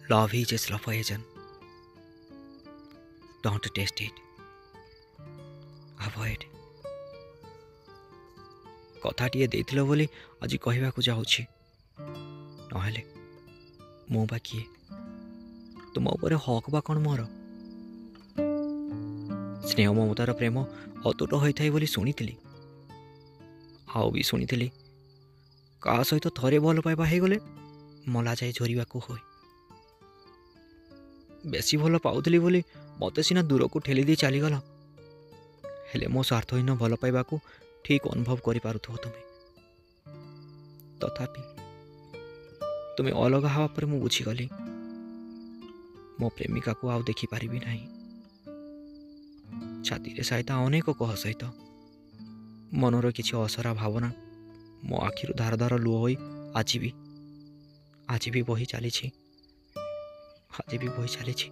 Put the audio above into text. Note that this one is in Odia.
Love is a slow poison. Don't taste it. Avoid. କଥାଟିଏ ଦେଇଥିଲ ବୋଲି ଆଜି କହିବାକୁ ଯାଉଛି, ନହେଲେ ମୁଁ ବା କିଏ? ତୁମ ଉପରେ ହକ୍ ବା କ'ଣ ମୋର? ସ୍ନେହ ମମତାର ପ୍ରେମ ଅତୁଟ ହୋଇଥାଏ ବୋଲି ଶୁଣିଥିଲି, ଆଉ ବି ଶୁଣିଥିଲି କାହା ସହିତ ଥରେ ଭଲ ପାଇବା ହେଇଗଲେ ମଲା ଯାଇ ଝରିବାକୁ ହୁଏ। ବେଶୀ ଭଲ ପାଉଥିଲି ବୋଲି ମୋତେ ସିନା ଦୂରକୁ ଠେଲି ଦେଇ ଚାଲିଗଲ, ହେଲେ ମୋ ସ୍ୱାର୍ଥହୀନ ଭଲ ପାଇବାକୁ ଠିକ୍ ଅନୁଭବ କରିପାରୁଥିବ ତୁମେ। ତଥାପି ତୁମେ ଅଲଗା ହେବା ପରେ ମୁଁ ବୁଝିଗଲି ମୋ ପ୍ରେମିକାକୁ ଆଉ ଦେଖିପାରିବି ନାହିଁ। ଛାତିରେ ସାଇତା ଅନେକ କହ ସହିତ ମନର କିଛି ଅସରା ଭାବନା ମୋ ଆଖିରୁ ଧାର ଧାର ଲୁହ ହୋଇ ଆଜି ବି ବହି ଚାଲିଛି। ଆଜି ବି ବହି ଚାଲିଛି।